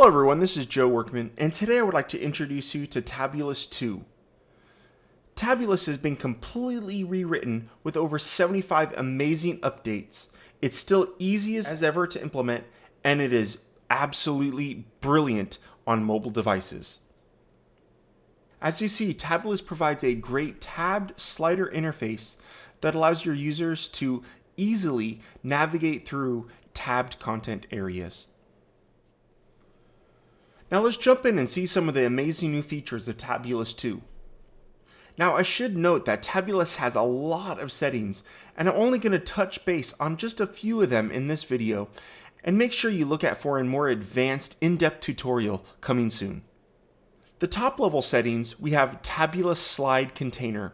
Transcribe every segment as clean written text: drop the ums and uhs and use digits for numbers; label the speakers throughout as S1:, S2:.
S1: Hello everyone, this is Joe Workman, and today I would like to introduce you to Tabulous2. Tabulous has been completely rewritten with over 75 amazing updates. It's still easy as ever to implement, and it is absolutely brilliant on mobile devices. As you see, Tabulous provides a great tabbed slider interface that allows your users to easily navigate through tabbed content areas. Now let's jump in and see some of the amazing new features of Tabulous2. Now I should note that Tabulous has a lot of settings, and I'm only going to touch base on just a few of them in this video, and make sure you look out for a more advanced in-depth tutorial coming soon. The top level settings, we have Tabulous Slide Container.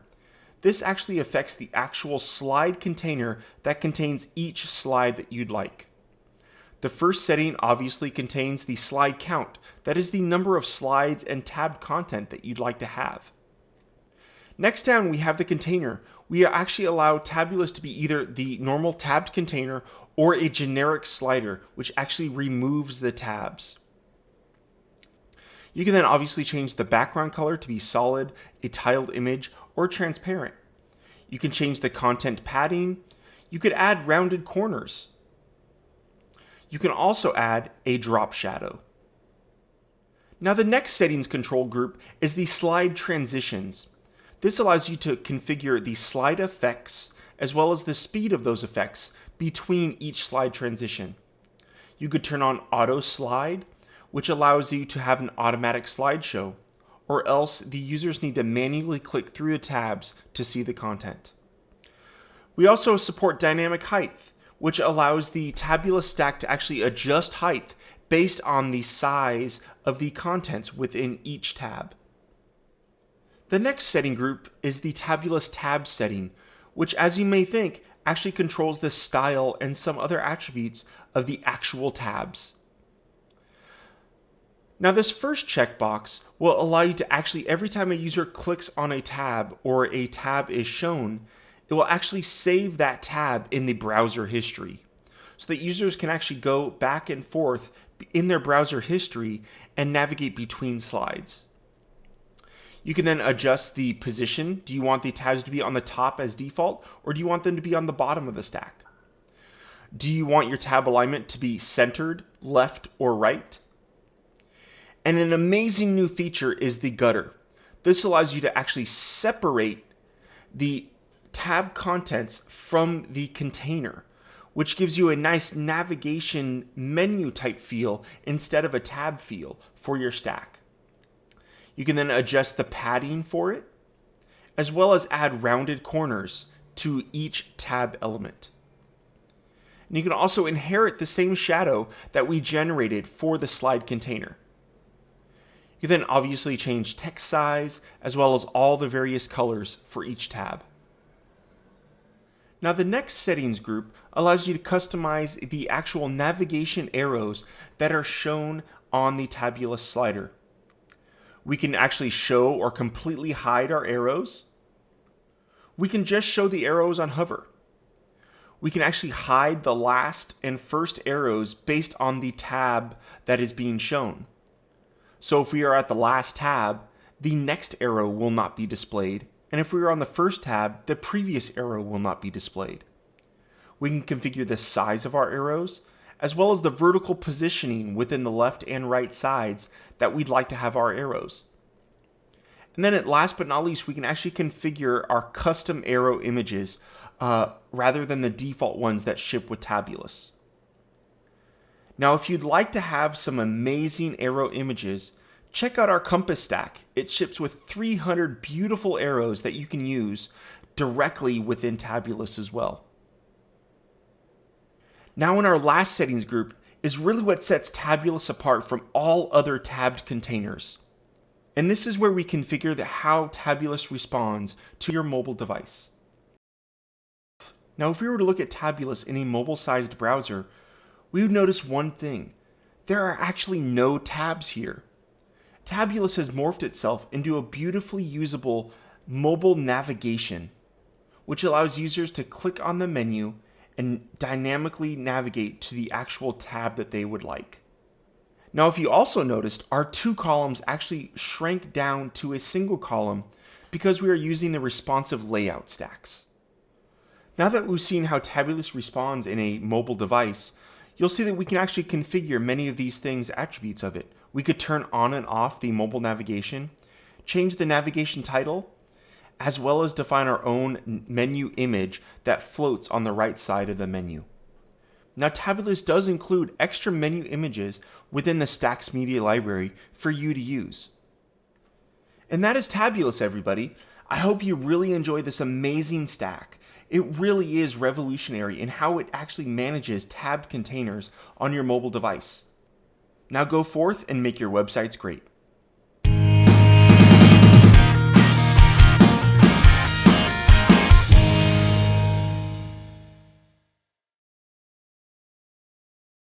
S1: This actually affects the actual slide container that contains each slide that you'd like. The first setting obviously contains the slide count, that is the number of slides and tabbed content that you'd like to have. Next down we have the container. We actually allow Tabulous to be either the normal tabbed container or a generic slider, which actually removes the tabs. You can then obviously change the background color to be solid, a tiled image, or transparent. You can change the content padding. You could add rounded corners. You can also add a drop shadow. Now the next settings control group is the slide transitions. This allows you to configure the slide effects as well as the speed of those effects between each slide transition. You could turn on auto slide, which allows you to have an automatic slideshow, or else the users need to manually click through the tabs to see the content. We also support dynamic height, which allows the Tabulous stack to actually adjust height based on the size of the contents within each tab. The next setting group is the Tabulous tab setting, which, as you may think, actually controls the style and some other attributes of the actual tabs. Now this first checkbox will allow you to actually, every time a user clicks on a tab or a tab is shown, it will actually save that tab in the browser history, so that users can actually go back and forth in their browser history and navigate between slides. You can then adjust the position. Do you want the tabs to be on the top as default, or do you want them to be on the bottom of the stack? Do you want your tab alignment to be centered, left, or right? And an amazing new feature is the gutter. This allows you to actually separate the tab contents from the container, which gives you a nice navigation menu type feel instead of a tab feel for your stack. You can then adjust the padding for it, as well as add rounded corners to each tab element. And you can also inherit the same shadow that we generated for the slide container. You can then obviously change text size, as well as all the various colors for each tab. Now the next settings group allows you to customize the actual navigation arrows that are shown on the Tabulous slider. We can actually show or completely hide our arrows. We can just show the arrows on hover. We can actually hide the last and first arrows based on the tab that is being shown. So if we are at the last tab, the next arrow will not be displayed. And if we are on the first tab, the previous arrow will not be displayed. We can configure the size of our arrows, as well as the vertical positioning within the left and right sides that we'd like to have our arrows. And then last but not least, we can actually configure our custom arrow images rather than the default ones that ship with Tabulous. Now, if you'd like to have some amazing arrow images, check out our compass stack. It ships with 300 beautiful arrows that you can use directly within Tabulous as well. Now in our last settings group is really what sets Tabulous apart from all other tabbed containers. And this is where we configure how Tabulous responds to your mobile device. Now if we were to look at Tabulous in a mobile-sized browser, we would notice one thing. There are actually no tabs here. Tabulous has morphed itself into a beautifully usable mobile navigation, which allows users to click on the menu and dynamically navigate to the actual tab that they would like. Now, if you also noticed, our two columns actually shrank down to a single column because we are using the responsive layout stacks. Now that we've seen how Tabulous responds in a mobile device, you'll see that we can actually configure many of these things attributes of it. We could turn on and off the mobile navigation, change the navigation title, as well as define our own menu image that floats on the right side of the menu. Now, Tabulous does include extra menu images within the Stacks Media library for you to use. And that is Tabulous, everybody. I hope you really enjoy this amazing stack. It really is revolutionary in how it actually manages tabbed containers on your mobile device. Now go forth and make your websites great.